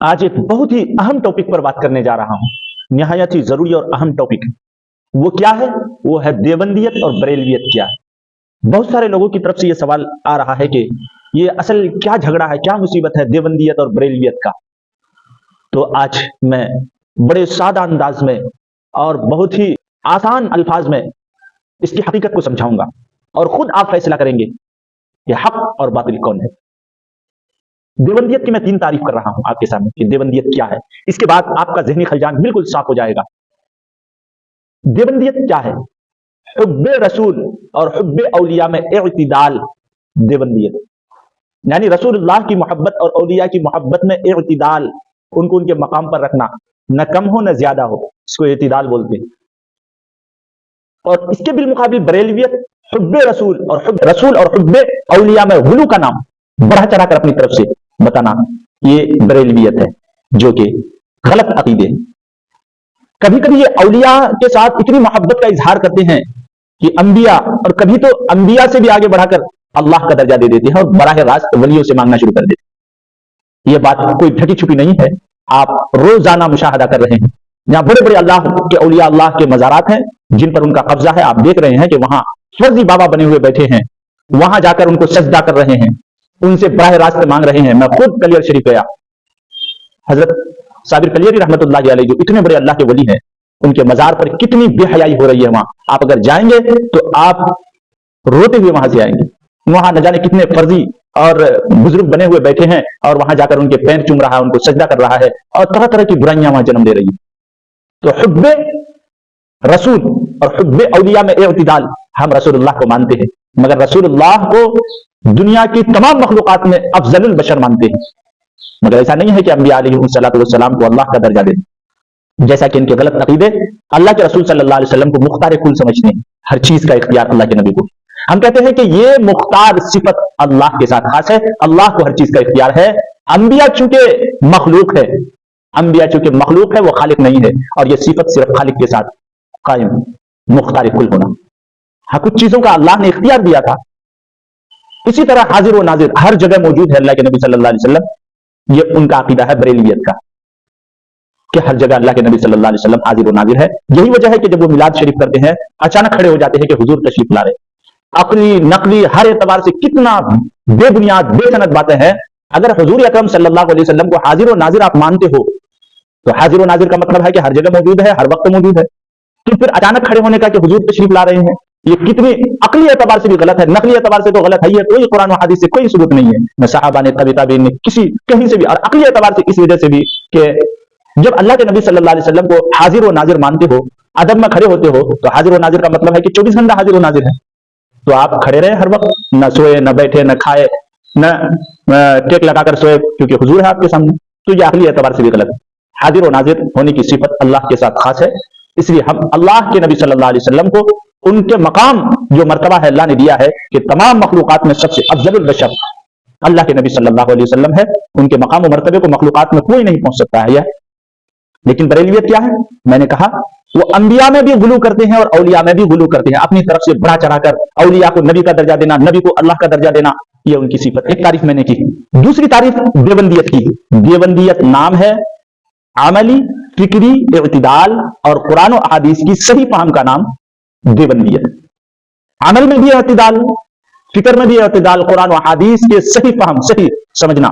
आज एक बहुत ही अहम टॉपिक पर बात करने जा रहा हूं, निहायत ही जरूरी और अहम टॉपिक। वो क्या है? वो है देवबंदियत और बरेलवियत क्या है। बहुत सारे लोगों की तरफ से ये सवाल आ रहा है कि ये असल क्या झगड़ा है, क्या मुसीबत है देवबंदियत और बरेलवियत का। तो आज मैं बड़े सादा अंदाज में और बहुत ही आसान अल्फाज में इसकी हकीकत को समझाऊंगा और खुद आप फैसला करेंगे कि हक और बातिल कौन है। देवबंदियत की मैं 3 तारीफ कर रहा हूं आपके सामने कि देवबंदियत क्या है। इसके बाद आपका ज़हनी खलजान बिल्कुल साफ हो जाएगा। देवबंदियत क्या है? हुब्बे रसूल और हुब्बे औलिया में इअ्तिदाल देवबंदियत, यानी रसूलुल्लाह की मोहब्बत और औलिया की मोहब्बत में इअ्तिदाल, उनको उनके मकाम पर रखना, न कम हो न ज्यादा हो, इसको इअ्तिदाल बोलते हैं। और इसके बिलमुकाबिल बरेलवियत हुब्बे रसूल और हुब्बे औलिया में गुलू का नाम बढ़ा चढ़ा कर अपनी तरफ से बताना, ये बरेलवियत है, जो कि गलत अकीदे। कभी कभी ये औलिया के साथ इतनी मोहब्बत का इजहार करते हैं कि अंबिया, और कभी तो अंबिया से भी आगे बढ़ाकर अल्लाह का दर्जा दे देते हैं और बराह रास्त वलियों से मांगना शुरू कर देते हैं। ये बात कोई ढकी छुपी नहीं है, आप रोजाना मुशाहदा कर रहे हैं। यहाँ बड़े बड़े अल्लाह के औलिया, अल्लाह के मज़ारात हैं जिन पर उनका कब्जा है। आप देख रहे हैं कि वहां फर्जी बाबा बने हुए बैठे हैं, वहां जाकर उनको सजदा कर रहे हैं, उनसे बराह रास्त मांग रहे हैं। मैं खुद कलियर शरीफ गया, हजरत साबिर कलियरी रहमतुल्लाह अलैह जो इतने बड़े अल्लाह के वली हैं, उनके मजार पर कितनी बेहयाई हो रही है वहां। आप अगर जाएंगे तो आप रोते हुए वहां से आएंगे। वहां न जाने कितने फर्जी और बुजुर्ग बने हुए बैठे हैं और वहां जाकर उनके पैर चूम रहा है, उनको सजदा कर रहा है और तरह तरह की बुराइयां वहां जन्म ले रही है। तो हुब्बे रसूल और हुब्बे औलिया में इअ्तिदाल, हम रसूलुल्लाह को मानते हैं, मगर रसूलुल्लाह को दुनिया की तमाम मखलूकात में अफजलुल बशर मानते हैं। मगर ऐसा नहीं है कि अंबिया अलैहिस्सलाम को अल्लाह का दर्जा दें, जैसा कि इनके गलत अकीदे। अल्लाह के रसूल सल्लल्लाहु अलैहि वसल्लम को मुख्तार कुल समझते हैं, हर चीज का इख्तियार अल्लाह के नबी को। हम कहते हैं कि ये मुख्तार सिफत अल्लाह के साथ खास है, अल्लाह को हर चीज का इख्तियार है। अंबिया चूंकि मखलूक है, वो खालिक नहीं है, और ये सिफत सिर्फ खालिक के साथ कायम, मुख्तार कुल होना। हाँ, कुछ चीजों का अल्लाह ने इख्तियार दिया था। इसी तरह हाजिर व नाजिर हर जगह मौजूद है अल्लाह के नबी सल्लल्लाहु अलैहि वसल्लम। ये उनका अकीदा है बरेलवियत का कि हर जगह अल्लाह के नबी सल्लल्लाहु अलैहि वसल्लम हाजिर व नाजिर है। यही वजह है कि जब वो मिलाद शरीफ करते हैं, अचानक खड़े हो जाते हैं कि हुजूर तशरीफ ला रहे। अकली नकली हर एतबार से कितना बेबुनियाद बेसनद बातें हैं। अगर हुजूर अकरम सल्लल्लाहु अलैहि वसल्लम को हाजिर व नाजिर आप मानते हो, तो हाजिर व नाजिर का मतलब है कि हर जगह मौजूद है, हर वक्त मौजूद है। तो फिर अचानक खड़े होने का कि हुजूर तशरीफ ला रहे हैं, ये कितनी अकली एतबार से भी गलत है, नकली एतबार से तो गलत है। ये कोई कुरान और हदीस से कोई सबूत नहीं है, न सहाबा ने, तबी ताबीन ने, किसी कहीं से भी। और अकली एतबार से इस वजह से भी कि जब अल्लाह के नबी सल्लल्लाहु अलैहि वसल्लम को हाजिर व नाजिर मानते हो, अदब में खड़े होते हो, तो हाजिर व नाजिर का मतलब है कि 24 घंटा हाजिर व नाजिर है। तो आप खड़े रहे हर वक्त, न सोए, न बैठे, न खाए, न टेक लगाकर सोए, क्योंकि हुजूर है आपके सामने। तो ये अकली एतबार से भी गलत है। हाजिर व नाजिर होने की सिफत अल्लाह के साथ खास है, इसलिए हम अल्लाह के नबी सल्लल्लाहु अलैहि वसल्लम को उनके मकाम जो मर्तबा है अल्लाह ने दिया है कि तमाम मखलूकात में सबसे अफजलुल बशर अल्लाह के नबी सल्लल्लाहु अलैहि वसल्लम है। उनके मकाम और मर्तबे को मखलूकात में कोई नहीं पहुंच सकता है। लेकिन बरेलवियत क्या है? मैंने कहा वो अंबिया में भी गुलू करते हैं और औलिया में भी गुलू करते हैं, अपनी तरफ से बढ़ा चढ़ाकर औलिया को नबी का दर्जा देना, नबी को अल्लाह का दर्जा देना, ये उनकी सिफत। एक तारीफ मैंने की। दूसरी तारीफ देवबंदियत की। देवबंदियत नाम है अमली, फिक्री, इअ्तिदाल और कुरान और हदीस की सही फहम का नाम देवबंदियत। अमल में भी इअ्तिदाल, फिक्र में भी इअ्तिदाल, कुरान और हदीस के सही फहम, सही समझना।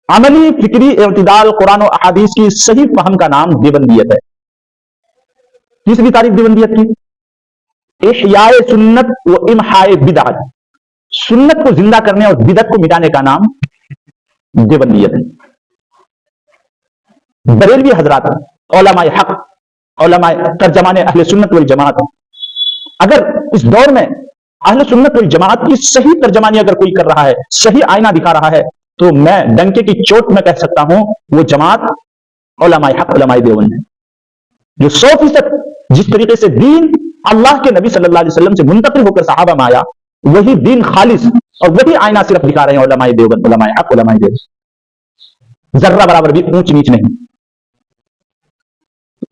अमली, फिक्री, इअ्तिदाल, कुरान और हदीस की सही फहम का नाम देवबंदियत है। तीसरी तारीफ देवबंदियत की, इहयाए सुन्नत व इमहाए बिदअत, सुन्नत को जिंदा करने और बिदअत को मिटाने का नाम देवबंदियत है। बरेलवी हजरात, उलमाए हक, उलमाए तर्जमाने अहले सुन्नत वल जमात, अगर इस दौर में अहले सुन्नत वल जमात की सही तर्जमानी अगर कोई कर रहा है, सही आईना दिखा रहा है, तो मैं डंके की चोट में कह सकता हूं वो जमात उलमाए हक, उलमाए देवबंद है, जो 100% जिस तरीके से दीन अल्लाह के नबी सल्लल्लाहु अलैहि वसल्लम से मुंतकिल होकर सहाबा में आया, वही दीन खालिस और वही आईना सिर्फ दिखा रहे हैं उलमाए देवबंद, उलमाए हक, उलमाए देवबंद, जर्रा बराबर भी ऊंच नीच नहीं।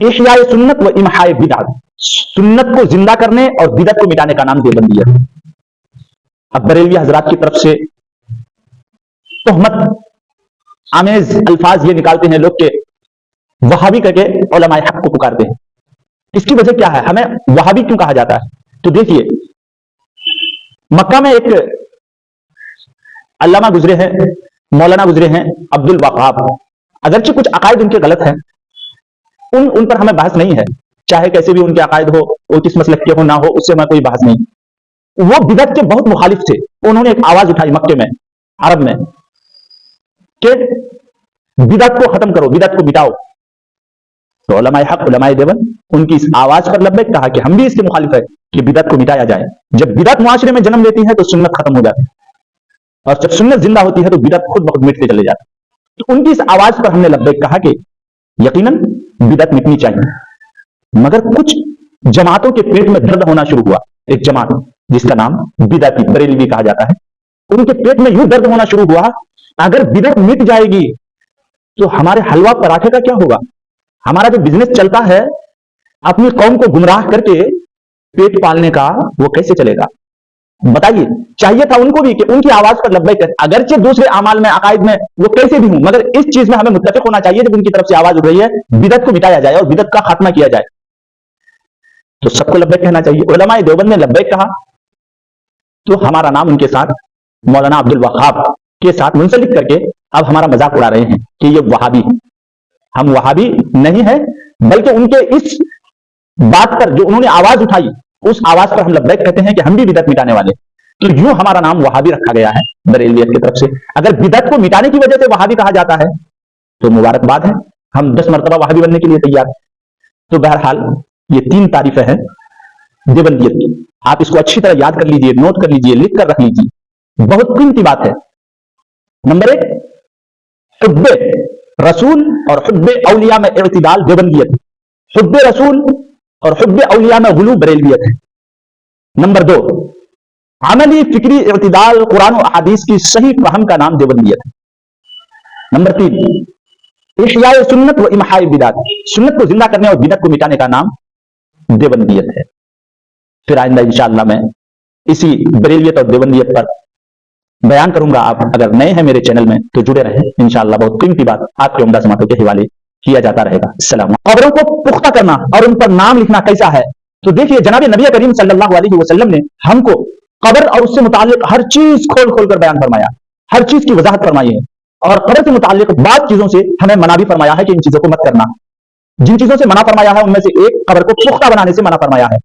इहयाए सुन्नत व इमहाए बिदअत, सुन्नत को जिंदा करने और बिदअत को मिटाने का नाम देवबंदियत है। अब बरेलवी हजरात की तरफ से तोहमत आमेज अल्फाज ये निकालते हैं लोग के वहाबी करके उलमाए हक को पुकारते हैं। इसकी वजह क्या है, हमें वहाबी क्यों कहा जाता है? तो देखिए, मक्का में एक अल्लामा गुजरे हैं, मौलाना गुजरे हैं अब्दुल वहाब। अगरचे कुछ अकायद उनके गलत हैं, उन पर हमें बहस नहीं है, चाहे कैसे भी उनके अकायद हो, वो किस मसलक के हो ना हो, उससे हमें कोई बहस नहीं। वो बिदअत के बहुत मुखालिफ थे। उन्होंने एक आवाज उठाई मक्के में, अरब में, कि बिदअत को खत्म करो, बिदअत को मिटाओ। तो उलमाए हक, उलमाए देवबंद उनकी इस आवाज पर लब्बैक कहा कि हम भी इसके मुखालिफ है कि बिदअत को मिटाया जाए। जब बिदअत मुआशरे में जन्म लेती है तो सुन्नत खत्म हो जाती है, और जब सुन्नत जिंदा होती है तो बिदअत खुद बहुत मिटते चले जाते। तो उनकी इस आवाज पर हमने लब्बैक कहा कि यकीनन बिदअत मिटनी चाहिए। मगर कुछ जमातों के पेट में दर्द होना शुरू हुआ। एक जमात जिसका नाम बिदअती बरेलवी कहा जाता है, उनके पेट में यूं दर्द होना शुरू हुआ, अगर बिदअत मिट जाएगी तो हमारे हलवा पराठे का क्या होगा? हमारा जो बिजनेस चलता है अपनी कौम को गुमराह करके पेट पालने का, वो कैसे चलेगा? बताइए। चाहिए था उनको भी कि उनकी आवाज पर लब्बैक करें, अगरचे दूसरे अमाल में, अकायद में वो कैसे भी हों, मगर इस चीज में हमें मुत्तफिक होना चाहिए जब उनकी तरफ से आवाज उठ रही है बिदअत को मिटाया जाए और बिदअत का खात्मा किया जाए, तो सबको लब्बैक कहना चाहिए। उलमाए देवबंद ने लब्बैक कहा तो हमारा नाम उनके साथ, मौलाना अब्दुल वहाब के साथ मुंसलिक करके अब हमारा मजाक उड़ा रहे हैं कि ये वहाबी है। हम वहाबी नहीं है, बल्कि उनके इस बात पर जो उन्होंने आवाज उठाई, उस आवाज पर हम लब्बैक कहते हैं कि हम भी बिदअत मिटाने वाले। तो यूं हमारा नाम वहाबी रखा गया है बरेलवियत की तरफ से। अगर बिदअत को मिटाने की वजह से वहाबी कहा जाता है तो मुबारकबाद है, हम 10 मरतबा वहाबी बनने के लिए तैयार। तो बहरहाल ये 3 तारीफें हैं देवबंदियत की। आप इसको अच्छी तरह याद कर लीजिए, नोट कर लीजिए, लिख कर रख लीजिए, बहुत कीमती बात है। नंबर 1, हुब्बे रसूल और हुब्बे औलिया में इत्तिदाल देवबंदियत। हुब्बे रसूल और हुब्बे औलिया में गुलू बरेलवियत है। नंबर 2, अमली फिक्री इत्तिदाल कुरान और अहादीस की सही फहम का नाम देवबंदियत है। नंबर 3, इहयाए सुन्नत व इमहाए बिदअत, सुन्नत को जिंदा करने और बिदअत को मिटाने का नाम देवबंदियत है। फिर आइंदा इंशाअल्लाह मैं इसी बरेलवियत और देवबंदियत पर बयान करूंगा। आप अगर नए हैं मेरे चैनल में तो जुड़े रहें, इंशाअल्लाह बहुत कीमती बात आपके उम्दा समातों के हवाले किया जाता रहेगा। सलाम। खबरों को पुख्ता करना और उन पर नाम लिखना कैसा है? तो देखिए, जनाब नबी करीम सल्लल्लाहु अलैहि वसल्लम ने हमको कब्र और उससे मुताल्लिक हर चीज खोल खोल कर बयान फरमाया, हर चीज की वजाहत फरमाई है, और कब्र से मुताल्लिक बाद चीजों से हमें मना भी फरमाया है कि इन चीजों को मत करना। जिन चीजों से मना फरमाया है उनमें से एक कब्र को पुख्ता बनाने से मना फरमाया है,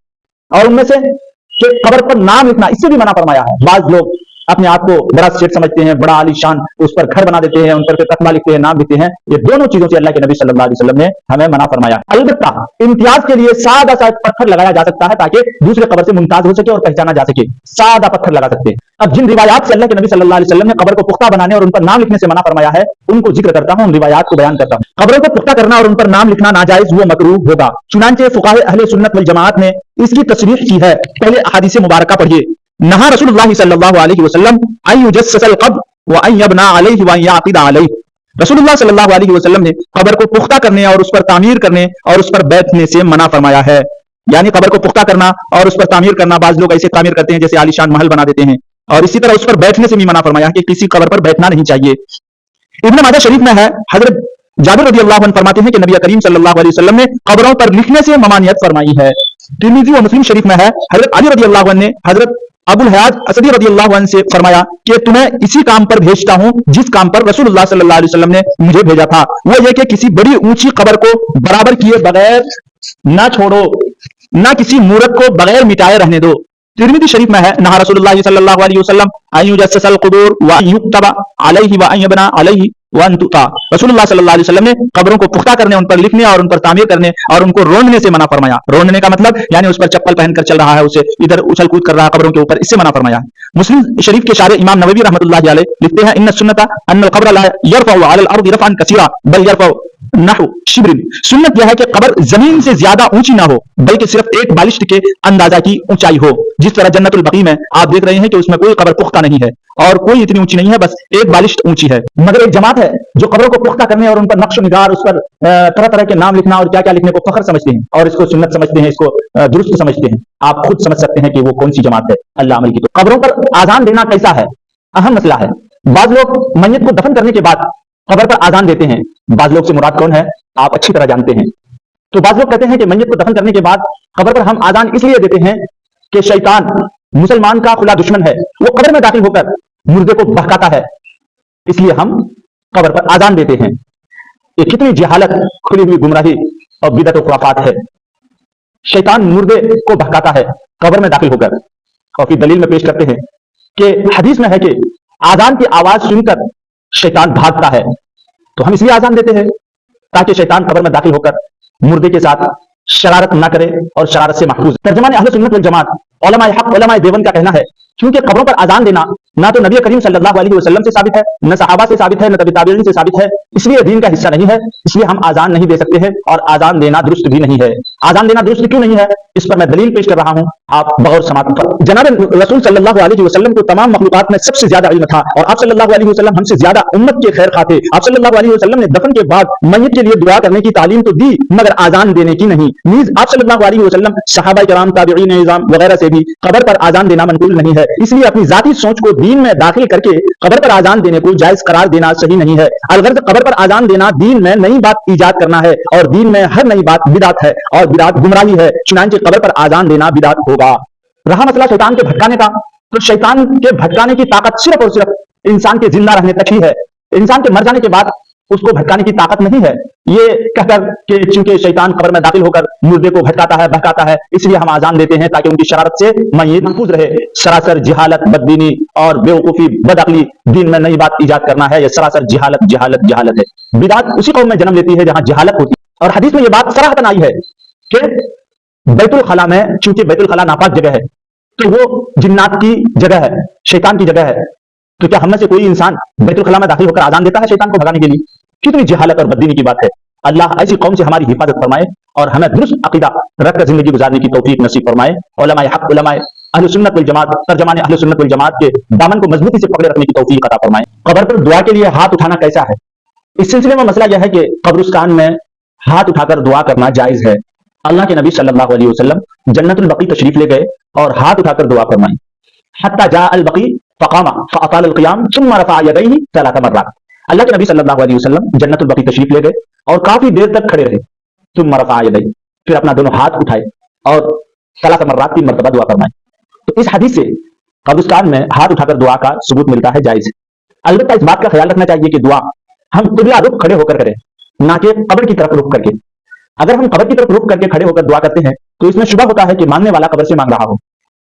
और उनमें से कि कब्र पर नाम लिखना, इससे भी मना फरमाया है। बाज लोग अपने आप को बड़ा सेठ समझते हैं, बड़ा आलीशान, उस पर घर बना देते हैं, उन पर तकबा लिखते हैं, नाम लिखते हैं। ये दोनों चीजों से अल्लाह के नबी सल्लल्लाहु अलैहि वसल्लम ने हमें मना फरमाया। अलबत्ता इम्तियाज के लिए सादा सा पत्थर लगाया जा सकता है ताकि दूसरे कब्र से मुमताज हो सके और पहचाना जा सके, सादा पत्थर लगा सकते हैं। अब जिन रिवायात से अल्लाह के नबी सल्लल्लाहु अलैहि वसल्लम ने कब्र को पुख्ता बनाने और उन पर नाम लिखने से मना फरमाया है, उनको जिक्र करता हूं, उन रिवायात को बयान करता हूं। कब्रों को पुख्ता करना और उन पर नाम लिखना नाजायज व मकरूह होगा। चुनांचे फुकाहे अहले सुन्नत वल जमात ने इसकी तशरीह की है। पहले अहादीस मुबारका पढ़िए। नहा रसूलुल्लाह सल्लल्लाहु अलैहि वसल्लम अन युजस्सल क़ब्र व अन यबना अलैहि व अन याक़िदा अलैहि। रसूलुल्लाह सल्लल्लाहु अलैहि वसल्लम ने कब्र को पुख्ता करने और उस पर तामीर करने और उस पर बैठने से मना फरमाया है। यानी कब्र को पुख्ता करना और उस पर तामीर करना, बाज लोग ऐसे तामीर करते हैं जैसे आलीशान महल बना देते हैं, और इसी तरह उस पर बैठने से भी मना फरमाया कि किसी कब्र पर बैठना नहीं चाहिए। इब्न माजा शरीफ में है, हजरत जाबिर रदियल्लाहु अन्हु फरमाते हैं कि नबी करीम सल्लल्लाहु अलैहि वसल्लम ने कब्रों पर लिखने से ममानियत फरमाई है। तिर्मिज़ी और मुस्लिम शरीफ में है, हजरत अली रदियल्लाहु अन्हु ने हजरत अबुल हयात असदी रदियल्लाहु अन्हु से फरमाया कि तुम्हें इसी काम पर भेजता हूं जिस काम पर रसूलुल्लाह सल्लल्लाहु अलैहि वसल्लम ने मुझे भेजा था, वो ये कि किसी बड़ी ऊंची कब्र को बराबर किए बगैर ना छोड़ो, ना किसी मूरत को बगैर मिटाए रहने दो। तिर्मिज़ी शरीफ में है, नहा रसूलुल्लाह सल्लल्लाहु अलैहि वसल्लम अन युजस्सल क़ुबूर व अन युक्तबा अलैहि व अन यबना अलैहि व अन तुता। रसूलुल्लाह सल्लल्लाहु अलैहि वसल्लम ने कब्रों को पुख्ता करने, उन पर लिखने और उन पर तामीर करने और उनको रोंदने से मना फरमाया। रोंदने का मतलब यानी उस पर चप्पल पहनकर चल रहा है, उसे इधर उछल कूद कर रहा है कब्रों के ऊपर, इससे मना फरमाया। मुस्लिम शरीफ के शारे इमाम नववी रहमतुल्लाहि अलैह लिखते हैं, इन्ना सुन्नता अन्नल क़ब्र ला यरफ़उ अलल अर्दि रफ़अन कसीरा बल यरफ़उ नहु शिब्रिन। सुन्नत यह है कि कब्र जमीन से ज्यादा ऊंची ना हो, बल्कि सिर्फ एक बालिश्त के अंदाजा की ऊंचाई हो। जिस तरह जन्नतुल बकी में आप देख रहे हैं कि उसमें कोई कब्र पुख्ता नहीं है और कोई इतनी ऊंची नहीं है, बस एक बालिश्त ऊंची है। मगर एक जमात है जो कब्रों को पुख्ता करने और उन पर नक्श निगार, उस पर तरह तरह के नाम लिखना और क्या क्या लिखने को फख्र समझते हैं और इसको सुन्नत समझते हैं, इसको दुरुस्त समझते हैं। आप खुद समझ सकते हैं कि वो कौन सी जमात है अल्लाह अमल की। तो कब्रों पर आजान देना कैसा है, अहम मसला है। बाज लोग मय्यत को दफन करने के बाद قبر پر آزان دیتے ہیں. بعض لوگ سے مراد کون ہے آپ اچھی طرح جانتے ہیں. تو بعض لوگ کہتے ہیں کہ میت کو دفن کرنے کے بعد قبر پر ہم آزان اس لیے دیتے ہیں کہ شیطان مسلمان کا کھلا دشمن ہے, وہ قبر میں داخل ہو کر مردے کو بہکاتا ہے, اس لیے ہم قبر پر آزان دیتے ہیں. یہ کتنی جہالت, کھلی ہوئی گمراہی اور بدعت و خرافات ہے. شیطان مردے کو بہکاتا ہے قبر میں داخل ہو کر, اور پھر دلیل میں پیش کرتے ہیں کہ حدیث میں ہے کہ آزان کی آواز سن کر شیطان بھاگتا ہے. تو ہم اس لیے آزان دیتے ہیں تاکہ شیطان قبر میں داخل ہو کر مردے کے ساتھ شرارت نہ کرے اور شرارت سے محفوظ. ترجمان اہل سنت والجماعت علماء حق علماء دیوبند کا کہنا ہے کیونکہ قبروں پر آزان دینا نہ تو نبی کریم صلی اللہ علیہ وسلم سے ثابت ہے, نہ صحابہ سے ثابت ہے, نہ تبع تابعین سے ثابت ہے, اس لیے دین کا حصہ نہیں ہے, اس لیے ہم آزان نہیں دے سکتے ہیں, اور آزان دینا درست بھی نہیں ہے. آزان دینا درست کیوں نہیں ہے اس پر میں دلیل پیش کر رہا ہوں, آپ بغور سماعت پر. جناب رسول صلی اللہ علیہ وسلم کو تمام مخلوقات میں سب سے زیادہ علم تھا, اور آپ صلی اللہ علیہ وسلم ہم سے زیادہ امت کے خیر خواہ تھے. آپ صلی اللہ علیہ وسلم نے دفن کے بعد میت کے لیے دعا کرنے کی تعلیم تو دی مگر آزان دینے کی نہیں. نیز آپ صلی اللہ علیہ وسلم صحابہ کرام تابعین نظام وغیرہ سے بھی قبر پر آزان دینا منقول نہیں ہے, اس لیے اپنی ذاتی سوچ کو دین میں داخل کر کے قبر پر آزان دینے کو جائز قرار دینا صحیح نہیں ہے. الغرض قبر پر آزان دینا دین میں نئی بات ایجاد کرنا ہے, اور دین میں ہر نئی بات بدعت ہے, اور بدعت گمراہی ہے. چنانچہ قبر پر آزان دینا بدعت ہوگا. رہا مسئلہ شیطان کے بھٹکانے کا, تو شیطان کے بھٹکانے کی طاقت صرف اور صرف انسان کے زندہ رہنے تک ہی ہے. انسان کے مر جانے کے بعد اس کو بھٹکانے کی طاقت نہیں ہے. یہ کہہ کر کہ چونکہ شیطان قبر میں داخل ہو کر مردے کو بھٹکاتا ہے بہکاتا ہے, اس لیے ہم آزان دیتے ہیں تاکہ ان کی شرارت سے میت محفوظ رہے. سراسر جہالت, بدبینی اور بیوقوفی, بدعقلی, دین میں نئی بات ایجاد کرنا ہے, یہ سراسر جہالت جہالت جہالت ہے. بدعت اسی قوم میں جنم لیتی ہے جہاں جہالت ہوتی ہے. اور حدیث میں یہ بات صراحتاً آئی ہے کہ بیت الخلاء میں, چونکہ بیت الخلاء ناپاک جگہ ہے تو وہ جنات کی جگہ ہے, شیطان کی جگہ ہے, تو کیا ہم میں سے کوئی انسان بیت الخلاء میں داخل ہو کر آزان دیتا ہے شیطان کو بھگانے کے لیے؟ کتنی جہالت اور بدبینی کی بات ہے. اللہ ایسی قوم سے ہماری حفاظت فرمائے اور ہمیں درست عقیدہ رکھ کر زندگی گزارنے کی توفیق نصیب فرمائے. علماء حق علماء اہل سنت والجماعت ترجمان اہل سنت والجماعت کے دامن کو مضبوطی سے پکڑے رکھنے کی توفیق عطا فرمائے. قبر پر دعا کے لیے ہاتھ اٹھانا کیسا ہے؟ اس سلسلے میں مسئلہ یہ ہے کہ قبرستان میں ہاتھ اٹھا کر دعا کرنا جائز ہے. اللہ کے نبی صلی اللہ علیہ وسلم جنت البقیع تشریف لے گئے اور ہاتھ اٹھا کر دعا فرمائی. حتی جاء البقیع فقام فاطال القیام ثم رفع یدیہ ثلاث مرات. اللہ کے نبی صلی اللہ علیہ وسلم جنت البقیع تشریف لے گئے اور کافی دیر تک کھڑے رہے. ثم رفع یدیہ, پھر اپنا دونوں ہاتھ اٹھائے اور ثلاث مرات 3 مرتبہ دعا فرمائے. تو اس حدیث سے قبرستان میں ہاتھ اٹھا کر دعا کا ثبوت ملتا ہے, جائز ہے. البتہ اس بات کا خیال رکھنا چاہیے کہ دعا ہم قبلہ رخ کھڑے ہو کر کریں, نہ کہ قبر کی طرف رخ کر کے. اگر ہم قبر کی طرف رخ کر کے کھڑے ہو کر دعا کرتے ہیں تو اس میں شبہ ہوتا ہے کہ مانگنے والا قبر سے مانگ رہا ہو.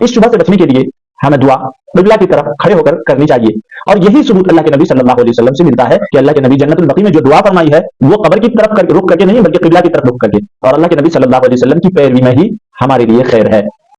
اس شبہ سے بچنے کے لیے ہمیں دعا قبلہ کی طرف کھڑے ہو کر کرنی چاہیے. اور یہی ثبوت اللہ کے نبی صلی اللہ علیہ وسلم سے ملتا ہے کہ اللہ کے نبی جنت البقیع میں جو دعا فرمائی ہے وہ قبر کی طرف رخ کر کے نہیں بلکہ قبلہ کی طرف رخ کر کے, اور اللہ کے نبی صلی اللہ علیہ وسلم کی پیروی میں ہی ہمارے لیے خیر ہے.